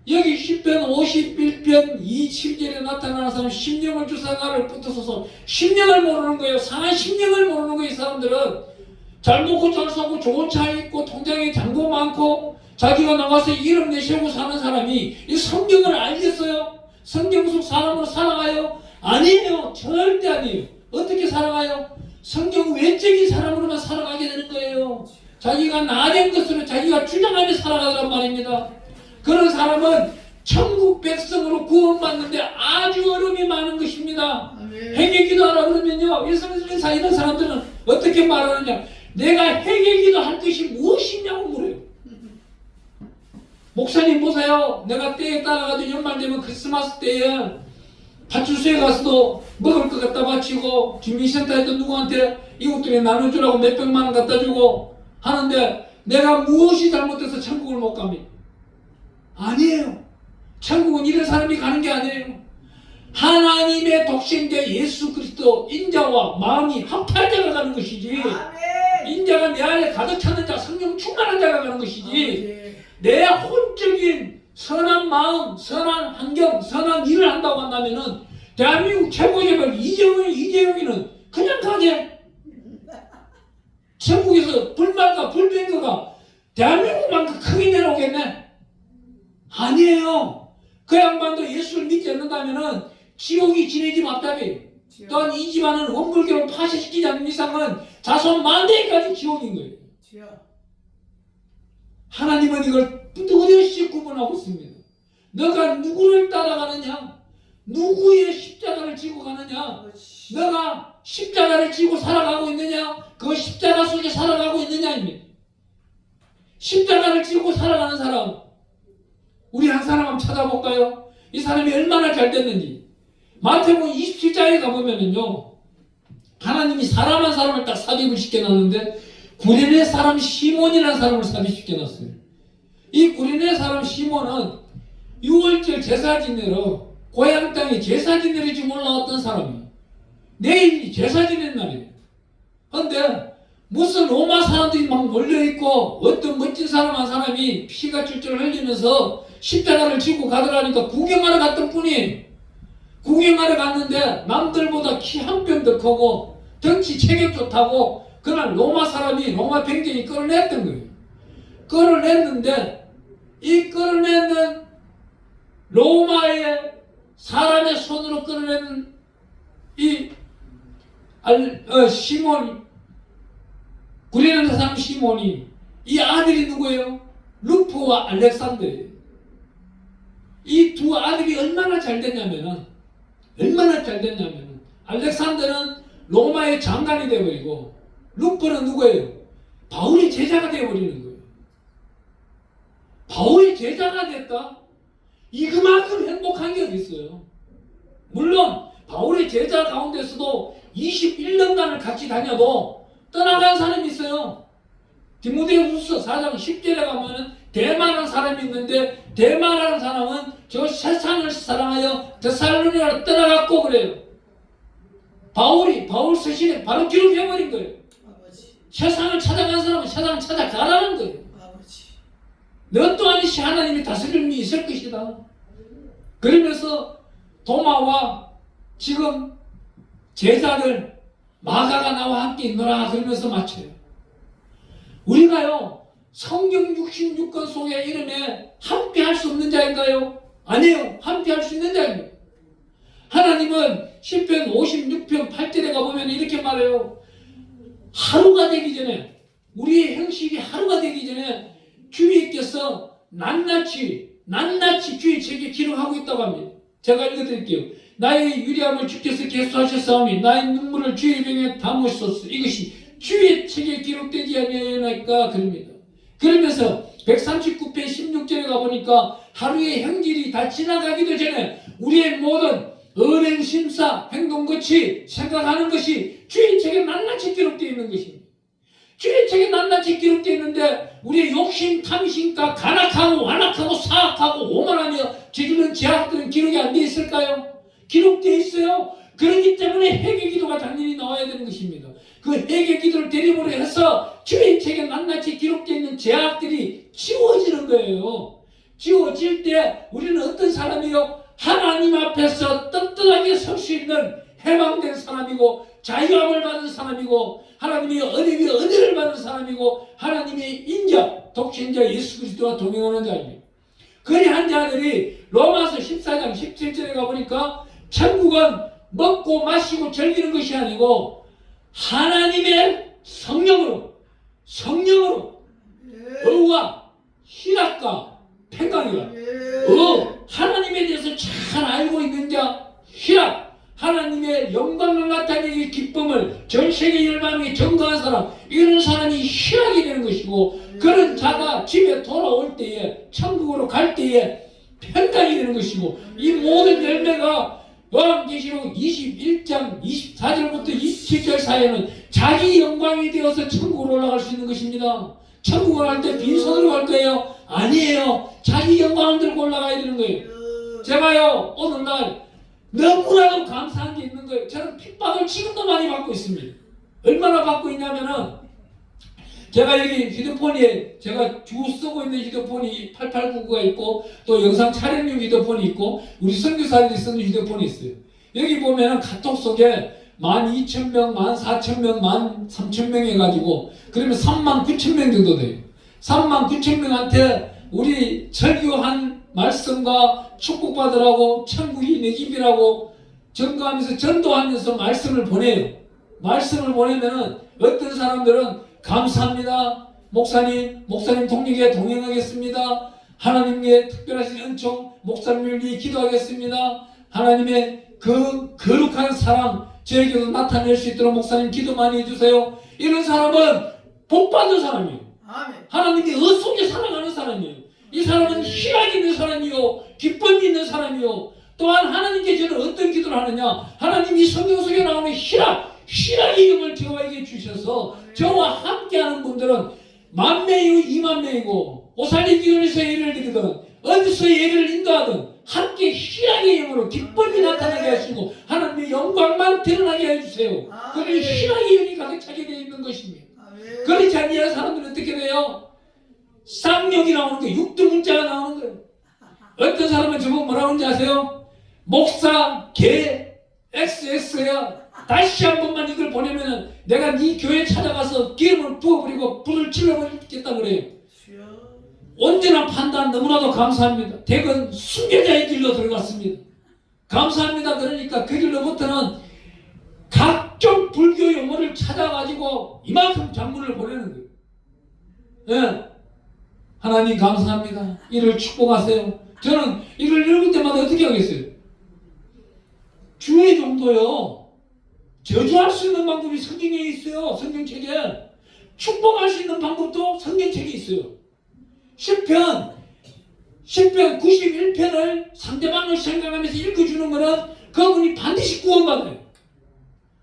Speaker 1: 여기 10편 51편 27절에 나타나는 사람 심령을 주사 나를 붙어서서 심령을 모르는 거예요. 상한 심령을 모르는 거예요. 이 사람들은 잘 먹고 잘 사고 좋은 차 있고 통장에 잔고 많고 자기가 나가서 이름 내세우고 사는 사람이 이 성경을 알겠어요? 성경 속 사람으로 살아가요? 아니에요. 절대 아니에요. 어떻게 살아가요? 성경 외적인 사람으로만 살아가게 되는 거예요. 자기가 나된 것으로 자기가 주장하며 살아가란 말입니다. 그런 사람은 천국 백성으로 구원받는데 아주 어려움이 많은 것입니다. 회개기도 하라 그러면요, 일상에서 이런 사람들은 어떻게 말하느냐? 내가 회개기도 할 것이 무엇이냐고 물어요. 목사님 보세요. 내가 때에 따라가지고 연말 되면 크리스마스 때에 파출소에 가서도 먹을 것 갖다 바치고 주민센터에도 누구한테 이웃들이 나눠주라고 몇백만 원 갖다 주고 하는데 내가 무엇이 잘못돼서 천국을 못 갑니까? 아니에요. 천국은 이런 사람이 가는 게 아니에요. 하나님의 독생자 예수 그리스도 인자와 마음이 합할 자가 가는 것이지, 인자가 내 안에 가득 차는 자, 성령 충만한 자가 가는 것이지, 내 혼적인 선한 마음, 선한 환경, 선한 일을 한다고 한다면은 대한민국 최고재벌 이재용이는 그냥 가게. 천국에서 불말과 불병거가 대한민국만큼 크게 내려오겠네? 아니에요. 그 양반도 예수를 믿지 않는다면은 지옥이 지네 집 앞답이에요. 또한 이 집안은 원불교를 파쇄시키지 않는 이상은 자손 만대까지 지옥인 거예요. 하나님은 이걸 뚜렷이 구분하고 있습니다. 너가 누구를 따라가느냐? 누구의 십자가를 지고 가느냐?
Speaker 2: 아버지.
Speaker 1: 너가 십자가를 지고 살아가고 있느냐? 그 십자가 속에 살아가고 있느냐입니다. 십자가를 지고 살아가는 사람, 우리 한 사람 한번 찾아볼까요? 이 사람이 얼마나 잘 됐는지. 마태복음 27장에 가보면은요, 하나님이 사람 한 사람을 딱 삽입을 시켜놨는데 구레네 사람 시몬이라는 사람을 삽입시켜놨어요. 이 구레네 사람 시몬은 6월절 제사 지내러 고향 땅에 제사 지내러 지금 올라왔던 사람이에요. 내일이 제사 지낸 날이에요. 그런데 무슨 로마 사람들이 막 몰려있고 어떤 멋진 사람 한 사람이 피가 줄줄 흘리면서 십자가를 지고 가더라니까 구경하러 갔던 뿐이에요. 구경하러 갔는데 남들보다 키 한 뼘 더 크고 덩치 체격 좋다고 그날 로마 사람이 로마 병정이 끌어냈던 거예요. 끌어냈는데 이 끌어내는 로마의 사람의 손으로 끌어내는 이 시몬이 구레네 사람 시몬이 이 아들이 누구예요? 루프와 알렉산더예요. 이 두 아들이 얼마나 잘 됐냐면은 알렉산더는 로마의 장관이 되어버리고 루프는 누구예요? 바울의 제자가 되어버리는 거예요. 바울의 제자가 됐다? 이그만큼 행복한 게 어디 있어요? 물론 바울의 제자 가운데서도 21년간을 같이 다녀도 떠나간 사람이 있어요. 디모데후서 4장 10절에 가면은 데마라는 사람이 있는데 데마라는 사람은 저 세상을 사랑하여 데살로니가로 떠나갔고 그래요. 바울 서신에 바로 기록해버린 거예요.
Speaker 2: 아버지.
Speaker 1: 세상을 찾아간 사람은 세상을 찾아가라는 거예요.
Speaker 2: 아버지.
Speaker 1: 너 또한 하나님이 다스림이 있을 것이다. 그러면서 도마와 지금 제자들 마가가 나와 함께 있노라 그러면서 마쳐요. 우리가요 성경 66권 속에 이름에 함께 할 수 없는 자인가요? 아니에요. 함께 할 수 있는 자입니다. 하나님은 시편 56편 8절에 가보면 이렇게 말해요. 하루가 되기 전에 우리의 형식이 하루가 되기 전에 주님께서 낱낱이 주의 책에 기록하고 있다고 합니다. 제가 읽어드릴게요. 나의 유리함을 주께서 계수하셨사오니 나의 눈물을 주의 병에 담으소서. 이것이 주의 책에 기록되지 아니하였나이까 그럽니다. 그러면서 139편 16절에 가보니까 하루의 형질이 다 지나가기도 전에 우리의 모든 언행, 심사, 행동 것이 생각하는 것이 주의 책에 낱낱이 기록되어 있는 것입니다. 주의 책에 낱낱이 기록되어 있는데 우리의 욕심, 탐심과 간악하고 완악하고 사악하고 오만하며 저지른 죄악들은 기록이 안 되어 있을까요? 기록되어 있어요. 그렇기 때문에 회개 기도가 당연히 나와야 되는 것입니다. 그 회개 기도를 대리모로 해서 주의 책에 낱낱이 기록되어 있는 죄악들이 지워지는 거예요. 지워질 때 우리는 어떤 사람이요? 하나님 앞에서 떳떳하게 설 수 있는 해방된 사람이고 자유함을 받은 사람이고 하나님의 은혜 위에 은혜를 받은 사람이고 하나님의 인자, 독생자 예수 그리스도와 동행하는 자입니다. 그리한 자들이 로마서 14장 17절에 가보니까 천국은 먹고 마시고 즐기는 것이 아니고 하나님의 성령으로 의와 희락과 평강이라 하나님에 대해서 잘 알고 있는 자 희락 하나님의 영광을 나타내기 기쁨을 전 세계 열방에 전거한 사람 이런 사람이 희락이 되는 것이고 그런 자가 집에 돌아올 때에 천국으로 갈 때에 평강이 되는 것이고 이 모든 열매가 요한계시록 21장 24절부터 27절 사이에는 자기 영광이 되어서 천국으로 올라갈 수 있는 것입니다. 천국을 갈 때 빈손으로 갈 거예요? 아니에요. 자기 영광을 들고 올라가야 되는 거예요. 제가요 오늘날 너무나도 감사한 게 있는 거예요. 저는 핍박을 지금도 많이 받고 있습니다. 얼마나 받고 있냐면은 제가 여기 휴대폰에 제가 주 쓰고 있는 휴대폰이 8899가 있고 또 영상 촬영용 휴대폰이 있고 우리 선교사들이 쓰는 휴대폰이 있어요. 여기 보면은 카톡 속에 12,000명, 14,000명, 13,000명 해가지고 그러면 39,000명 정도 돼요. 39,000명한테 우리 설교한 말씀과 축복받으라고 천국이 내 집이라고 전거하면서 전도하면서 말씀을 보내요. 말씀을 보내면은 어떤 사람들은 감사합니다. 목사님 동력에 동행하겠습니다. 하나님의 특별하신 은총 목사님을 위해 기도하겠습니다. 하나님의 그 거룩한 사랑 저에게도 나타낼 수 있도록 목사님 기도 많이 해주세요. 이런 사람은 복받은 사람이에요.
Speaker 2: 아멘.
Speaker 1: 하나님이 의속에 살아가는 사람이에요. 이 사람은 희락이 있는 사람이요 기쁨이 있는 사람이요 또한 하나님께 저는 어떤 기도를 하느냐, 하나님이 성경 속에 나오는 희락의 이름을 저에게 주셔서 저와 함께하는 분들은 10,000명이고 20,000명이고 오살리기원에서 예를 드리든 어디서 예를 인도하든 함께 희락의 이름으로 기쁨이 나타나게 하시고 하나님의 영광만 드러나게 해주세요. 그리고 희락의 이름이 가득 차게 되어 있는 것입니다. 그렇지 않는 사람들은 어떻게 돼요? 쌍욕이 나오는 거예요. 육두문자가 나오는 거예요. 어떤 사람은 저보고 뭐라고 하는지 아세요? 목사 개 XX야. 다시 한 번만 이걸 보내면 내가 네 교회 찾아가서 기름을 부어버리고 불을 질러버리겠다 그래요. 언제나 판단 너무나도 감사합니다. 대건 순교자의 길로 들어갔습니다. 감사합니다. 그러니까 그 길로부터는 각종 불교 용어를 찾아가지고 이만큼 장문을 보내는 거예요. 네. 하나님 감사합니다. 이를 축복하세요. 저는 이걸 읽을 때마다 어떻게 하겠어요? 주의 정도요. 저주할 수 있는 방법이 성경에 있어요. 성경책에. 축복할 수 있는 방법도 성경책에 있어요. 시편 91편을 상대방을 생각하면서 읽어주는 것은 그분이 반드시 구원받아요.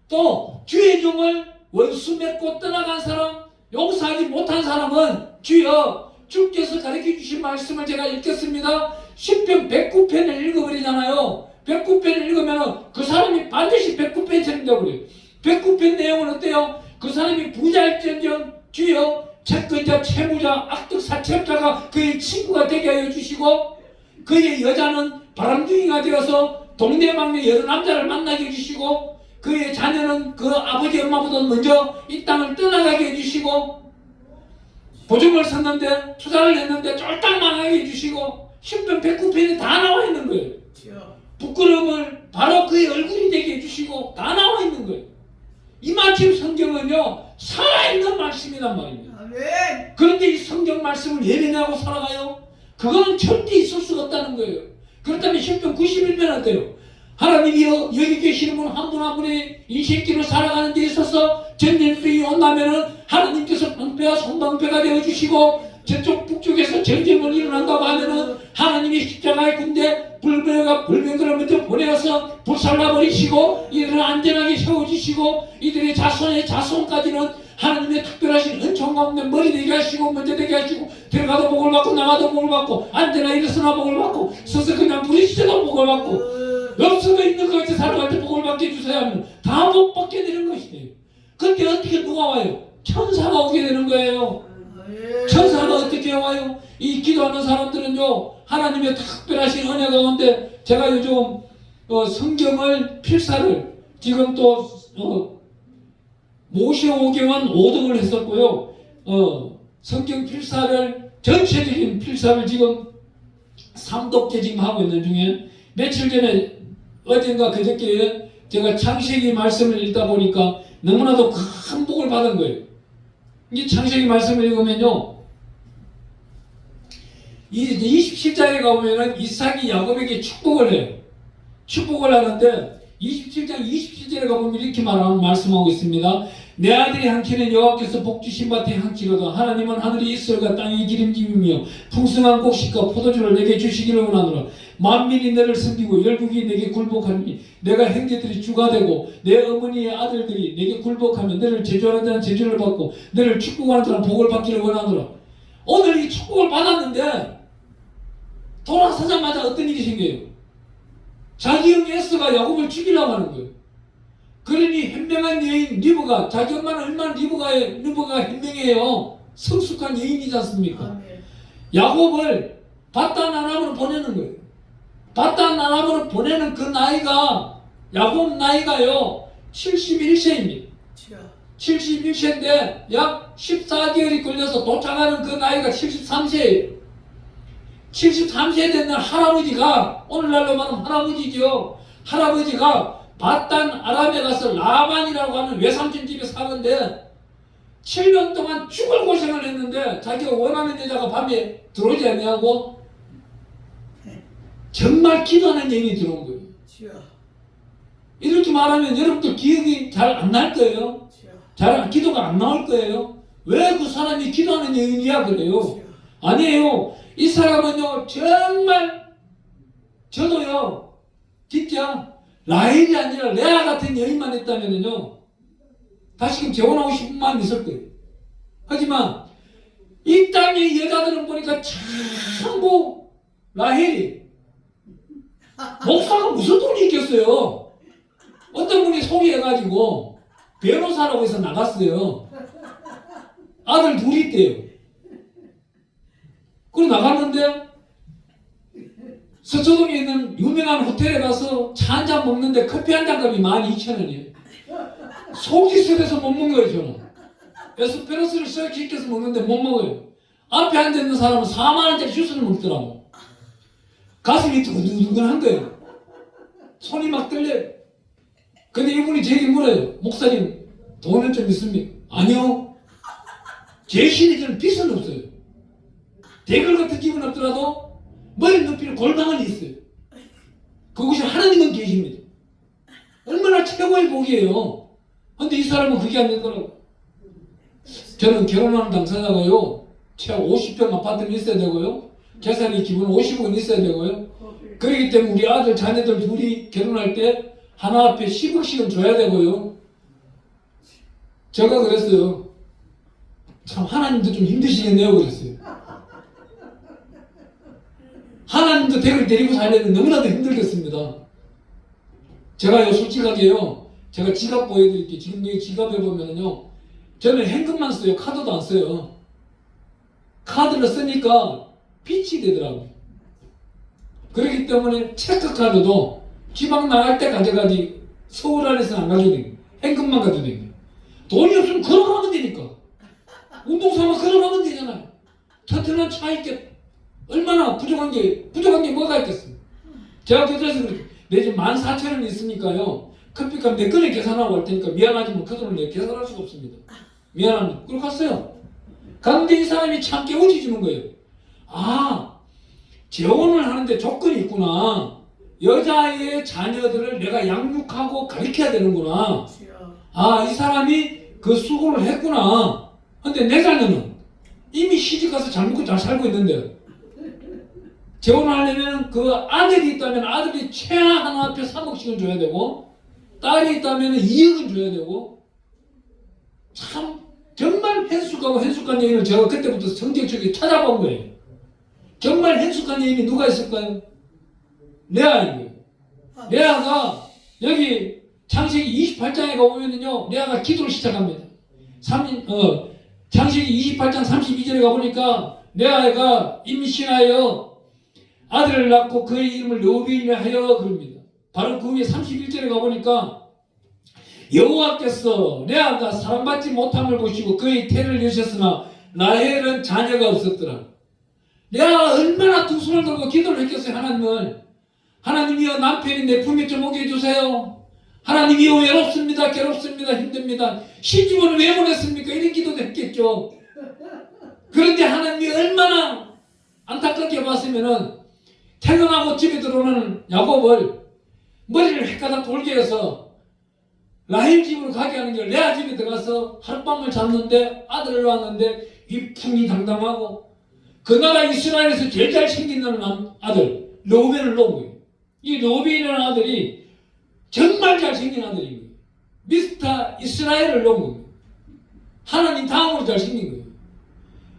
Speaker 1: 또 주의 종을 원수 맺고 떠나간 사람, 용서하지 못한 사람은 주여 주께서 가르쳐 주신 말씀을 제가 읽겠습니다. 시편 109편을 읽어버리잖아요. 109편을 읽으면 그 사람이 반드시 109편처럼 되어버려요. 109편 내용은 어때요? 그 사람이 부자일지언정 주여 채권자, 채무자, 악덕 사채업자가 그의 친구가 되게 하여 주시고 그의 여자는 바람둥이가 되어서 동네방네 여러 남자를 만나게 해주시고 그의 자녀는 그 아버지 엄마보다 먼저 이 땅을 떠나가게 해주시고 보증을 섰는데 투자를 했는데 쫄딱 망하게 해주시고 시편 109편에 다 나와 있는 거예요. 부끄러움을 바로 그의 얼굴이 되게 해주시고 다 나와 있는 거예요. 이만큼 성경은요 살아있는 말씀이란 말입니다. 그런데 이 성경 말씀을 예민하고 살아가요? 그거는 절대 있을 수가 없다는 거예요. 그렇다면 시편 91편 어때요? 하나님이여 여기 계시는 분 한 분 한 분의 인생길을 살아가는 데 있어서 전쟁병이 온다면은 하나님께서 방패와 손방패가 되어주시고 저쪽 북쪽에서 전쟁을 일어난다고 하면은 하나님이 십자가의 군대 불병거를 먼저 보내어서 불살라버리시고 이들을 안전하게 세워주시고 이들의 자손의 자손까지는 하나님의 특별하신 은총 가운데 머리 되게 하시고 먼저 되게 하시고 들어가도 복을 받고 나가도 복을 받고 안전하게 일어서나 복을 받고 서서 그냥 부딪혀도 복을 받고 없어도 있는 것 같이 살아갈 때 복을 받게 해주세요 하면 다 복 받게 되는 것이에요. 그때 어떻게 누가 와요? 천사가 오게 되는 거예요. 천사가 어떻게 와요? 이 기도하는 사람들은요 하나님의 특별하신 은혜 가운데 제가 요즘 성경을 필사를 지금 또 모세오경은 5등을 했었고요. 성경 필사를 전체적인 필사를 지금 3독째 지금 하고 있는 중에 며칠 전에 어젠가 그저께 제가 창세기 말씀을 읽다 보니까 너무나도 큰 복을 받은 거예요. 이 창세기 말씀을 읽으면요 27장에 가보면은 이삭이 야곱에게 축복을 해요. 축복을 하는데 27장 27절에 가보면 이렇게 말씀하고 있습니다. 내 아들의 향기는 여호와께서 복주신 밭의 향기로다. 하나님은 하늘의 이슬과 땅의 기름짐이며 풍성한 곡식과 포도주를 내게 주시기를 원하노라. 만민이 너를 섬기고 열국이 내게 굴복하니 내가 형제들이 주가 되고 내 어머니의 아들들이 내게 굴복하면 너를 제주하는 자는 제주를 받고 너를 축복하는 자는 복을 받기를 원하노라. 오늘 이 축복을 받았는데 돌아서자마자 어떤 일이 생겨요? 자기 형 에스가 야곱을 죽이려고 하는 거예요. 그러니 현명한 여인 리브가 자기 엄마는 얼마나 리브가 현명해요. 성숙한 여인이지 않습니까? 야곱을 바단 아람으로 보내는 거예요. 바단 아람으로 보내는 그 나이가 야곱 나이가요 71세입니다. 71세인데 약 14개월이 걸려서 도착하는 그 나이가 73세예요. 73세 된 날 할아버지가 오늘날로 말하면 할아버지죠. 할아버지가 바단 아람에 가서 라반이라고 하는 외삼촌 집에 사는데 7년 동안 죽을 고생을 했는데 자기가 원하는 여자가 밤에 들어오지 않냐고 정말 기도하는 여인이 들어온 거예요.
Speaker 2: 주여.
Speaker 1: 이렇게 말하면 여러분들 기억이 잘 안 날 거예요.
Speaker 2: 주여.
Speaker 1: 기도가 안 나올 거예요. 왜 그 사람이 기도하는 여인이야 그래요?
Speaker 2: 주여.
Speaker 1: 아니에요. 이 사람은요 정말 저도요 진짜 라헬이 아니라 레아 같은 여인만 있다면요 다시금 재혼하고 싶은 마음이 있을 거예요. 하지만 이 땅의 여자들은 보니까 전부 라헬이 목사가 무슨 돈이 있겠어요. 어떤 분이 소개해가지고 변호사라고 해서 나갔어요. 아들 둘이 있대요. 그리고 나갔는데 서초동에 있는 유명한 호텔에 가서 차 한 잔 먹는데 커피 한 잔 값이 12,000원이에요. 속이 썩어서 못 먹어요 저는. 에스프레소를 쓱 시켜서 먹는데 못 먹어요. 앞에 앉아있는 사람은 4만원짜리 주스를 먹더라고. 가슴이 두근두근한 거예요. 손이 막 떨려요. 근데 이분이 제게 물어요. 목사님 돈은 좀 있습니까? 아니요. 제 신이 저는 빚은 없어요. 대걸 같은 집은 없더라도 머리 높이는 골방은 있어요. 그곳이 하나님은 계십니다. 얼마나 최고의 복이에요. 근데 이 사람은 그게 안 되더라고. 저는 결혼하는 당사자가요 최소 50평 아파트는 있어야 되고요 재산이 기본 50억은 있어야 되고요. 그렇기 때문에 우리 아들 자녀들 둘이 결혼할 때 하나 앞에 10억씩은 줘야 되고요. 제가 그랬어요. 참 하나님도 좀 힘드시겠네요 그랬어요. 하나님도 댁을 데리고 살려면 너무나도 힘들겠습니다. 제가요 솔직하게요 제가 지갑 보여드릴게요. 지금 여기 지갑에 보면은요 저는 현금만 써요. 카드도 안 써요. 카드를 쓰니까 빚이 되더라고요. 그렇기 때문에 체크카드도 지방 나갈 때 가져가지 서울 안에서는 안 가져도 돼요. 현금만 가져도 돼요. 돈이 없으면 걸어가면 되니까. 운동삼아 걸어가면 되잖아요. 튼튼한 차 있겠다. 얼마나 부족한 게 뭐가 있겠어요. 제가 그래서 내 집 14,000원 있으니까요. 커피값 내 거에 계산하고 할 테니까 미안하지만 그 돈을 내가 계산할 수가 없습니다. 미안합니다. 그리고 갔어요. 갔는데 이 사람이 참 깨우쳐 주는 거예요. 아, 재혼을 하는데 조건이 있구나. 여자의 자녀들을 내가 양육하고 가르쳐야 되는구나. 아, 이 사람이 그 수고를 했구나. 근데 내 자녀는 이미 시집가서 잘 먹고 잘 살고 있는데 재혼하려면 그 아들이 있다면 아들이 최하 하나 앞에 3억씩은 줘야 되고 딸이 있다면 2억은 줘야 되고 참 정말 hen숙하고 hen숙한 여인을 제가 그때부터 성경책에 찾아본 거예요. 정말 hen숙한 여인이 누가 있을까요? 레아인 거예요. 레아가 여기 창세기 28장에 가보면요 레아가 기도를 시작합니다. 창세기 28장 32절에 가보니까 레아가 임신하여 아들을 낳고 그의 이름을 르우벤이라 하여 그럽니다. 바로 그 위에 31절에 가보니까 여호와께서 레아가 사랑받지 못함을 보시고 그의 태를 여셨으나 라헬은 자녀가 없었더라. 레아가 얼마나 두 손을 들고 기도를 했겠어요. 하나님이여 남편이 내 품에 좀 오게 해주세요. 하나님이여 외롭습니다. 괴롭습니다. 힘듭니다. 시집은 왜 보냈습니까? 이런 기도도 했겠죠. 그런데 하나님이 얼마나 안타깝게 봤으면은 퇴근하고 집에 들어오는 야곱을 머리를 헷가닥 돌게 해서 라헬 집으로 가게 하는 게 레아 집에 들어가서 하룻밤을 잤는데 아들을 낳았는데 위풍이 당당하고 그 나라 이스라엘에서 제일 잘생긴 아들 르우벤을 놓은 거예요. 이 르우벤이라는 아들이 정말 잘생긴 아들인 거예요. 미스터 이스라엘을 놓은 거예요. 하나님 다음으로 잘생긴 거예요.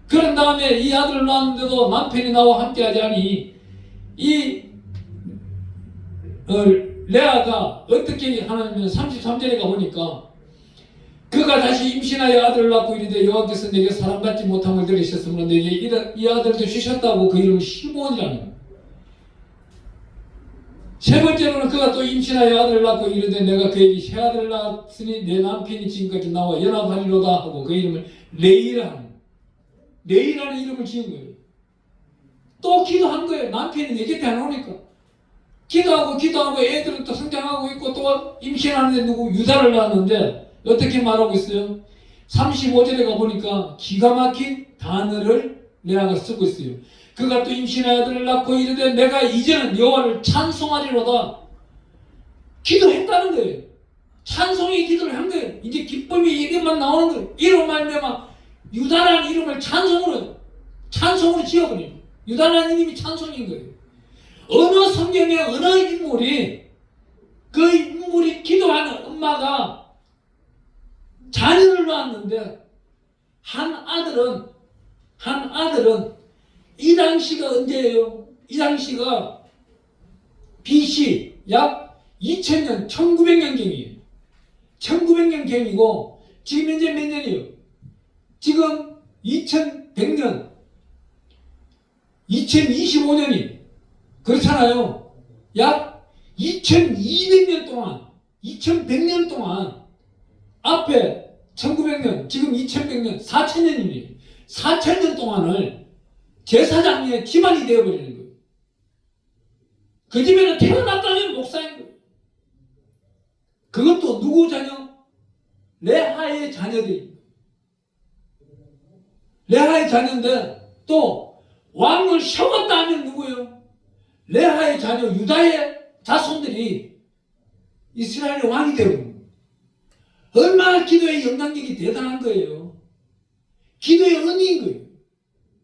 Speaker 1: 그런 다음에 이 아들을 낳았는데도 남편이 나와 함께하지 않니 이 레아가 어떻게 하냐면 33절에 가보니까 그가 다시 임신하여 아들을 낳고 이르되 여호와께서 내게 사랑받지 못함을 들으셨으므로 내게 이 아들도 주셨다고 그 이름을 시몬이라는 거예요. 세 번째로는 그가 또 임신하여 아들을 낳고 이르되 내가 그에게 새 아들을 낳았으니 내 남편이 지금까지 나와 연합하리로다 하고 그 이름을 레이라는 이름을 지은 거예요. 또 기도한 거예요. 남편이 내 곁에 안 오니까. 기도하고 애들은 또 성장하고 있고 또 임신하는데 누구 유다를 낳았는데 어떻게 말하고 있어요? 35절에 가보니까 기가 막힌 단어를 레아가 쓰고 있어요. 그가 또 임신의 아들을 낳고 이르되 내가 이제는 여호와를 찬송하리로다. 기도했다는 거예요. 찬송의 기도를 한 거예요. 이제 기쁨의 이름만 나오는 거예요. 이로 말미암아 유다라는 이름을 찬송으로 지어버려요. 유다라는 이름이 찬송인 거예요. 어느 성경의 어느 인물이 그 인물이 기도하는 엄마가 자녀를 낳았는데 한 아들은 이 당시가 언제예요? 이 당시가 BC 약 2000년 1900년경이에요. 1900년경이고 지금 현재 몇 년이에요? 지금 2100년 2025년이 그렇잖아요. 약 2200년 동안 2100년 동안 앞에 1900년 지금 2100년 4000년이에요. 4000년 동안을 제사장의 집안이 되어버리는 거예요. 그 집에는 태어났다는 목사인 거예요. 그것도 누구 자녀? 레하의 자녀들입니다. 레하의 자녀인데 또 왕을 세웠다 하면 누구예요? 레하의 자녀 유다의 자손들이 이스라엘의 왕이 되어버립니다. 얼마나 기도의 영향력이 대단한 거예요. 기도의 의미인 거예요.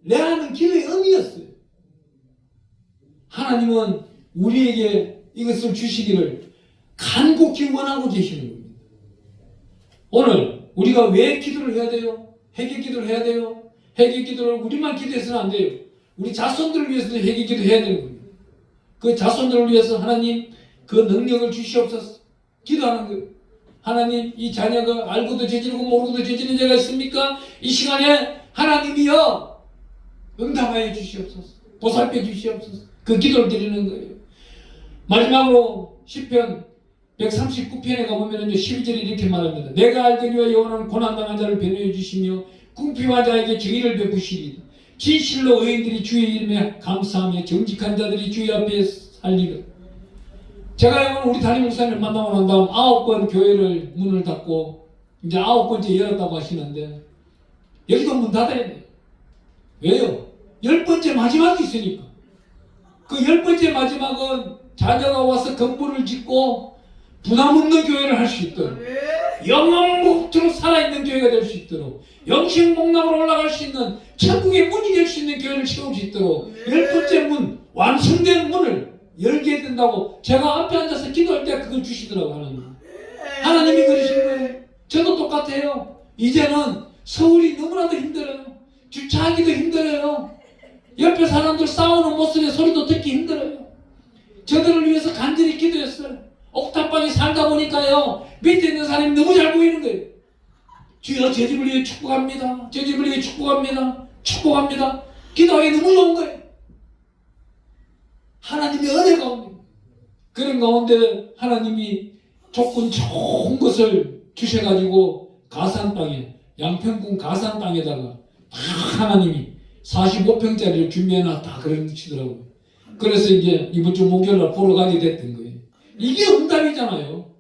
Speaker 1: 레아는 기도의 의미였어요. 하나님은 우리에게 이것을 주시기를 간곡히 원하고 계시는 겁니다. 오늘 우리가 왜 기도를 해야 돼요? 회개 기도를 해야 돼요? 회개 기도를 우리만 기도해서는 안 돼요. 우리 자손들을 위해서도 회개 기도해야 되는 겁니다. 그 자손들을 위해서 하나님 그 능력을 주시옵소서 기도하는 거예요. 하나님 이 자녀가 알고도 저지르고 모르고도 저지르는 자가 있습니까? 이 시간에 하나님이여 응답하여 주시옵소서. 보살펴 주시옵소서. 그 기도를 드리는 거예요. 마지막으로 시편 139편에 가보면 12절에 이렇게 말합니다. 내가 알거니와 여호와는 고난당한 자를 변호해 주시며 궁핍한 자에게 정의를 베푸시리다. 진실로 의인들이 주의 이름에 감사하며 정직한 자들이 주의 앞에 살리라. 제가 이번 우리 담임 목사님을 만나고 난 다음 9번 교회를 문을 닫고 이제 9번째 열었다고 하시는데 여기도 문 닫아야 돼요. 왜요? 10번째 마지막이 있으니까. 그 10번째 마지막은 자녀가 와서 건물을 짓고 부담 없는 교회를 할 수 있도록 영원토록 살아있는 교회가 될 수 있도록 영생복락으로 올라갈 수 있는 천국의 문이 될 수 있는 교회를 세울 수 있도록 10번째 문, 완성된 문을 열게 된다고 제가 앞에 앉아서 기도할 때 그걸 주시더라고 하나님이 그러신 거예요. 저도 똑같아요. 이제는 서울이 너무나도 힘들어요. 주차하기도 힘들어요. 옆에 사람들 싸우는 모습의 소리도 듣기 힘들어요. 저들을 위해서 간절히 기도했어요. 옥탑방에 살다 보니까요 밑에 있는 사람이 너무 잘 보이는 거예요. 주여 제 집을 위해 축복합니다. 제 집을 위해 축복합니다. 축복합니다. 기도하기 너무 좋은 거예요. 하나님의 은혜 가운데 그런 가운데 하나님이 조건 좋은 것을 주셔가지고 가산 땅에 양평군 가산 땅에다가 다 하나님이 45평짜리를 준비해놨다 그런 치더라고요. 그래서 이제 이번 주 목요일날 보러 가게 됐던 거예요. 이게 응답이잖아요.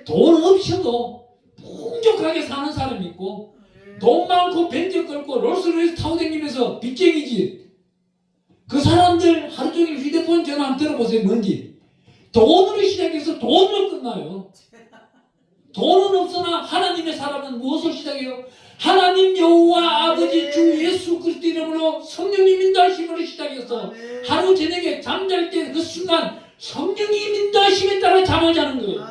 Speaker 1: 돈 없어도 풍족하게 사는 사람이 있고 돈 많고 벤츠 끌고 롤스로이스 타고 다니면서 빚쟁이지. 그 사람들 하루 종일 휴대폰 전화 한번 들어보세요. 뭔지. 돈으로 시작해서 돈으로 끝나요. 돈은 없으나 하나님의 사람은 무엇을 시작해요? 하나님 여호와 아버지 주 예수 그리스도 이름으로 성령님 인도하심으로 시작해서 하루 저녁에 잠잘 때 그 순간 성령님 인도하심에 따라 잠을 자는 거예요.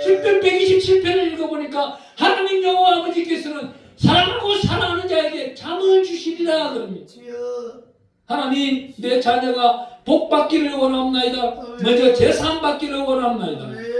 Speaker 1: 시편 127편을 읽어보니까 하나님 여호와 아버지께서는 사랑하고 사랑하는 자에게 잠을 주시리라 그럽니다. 하나님 내 자녀가 복 받기를 원합나이다. 먼저 재산 받기를 원합나이다.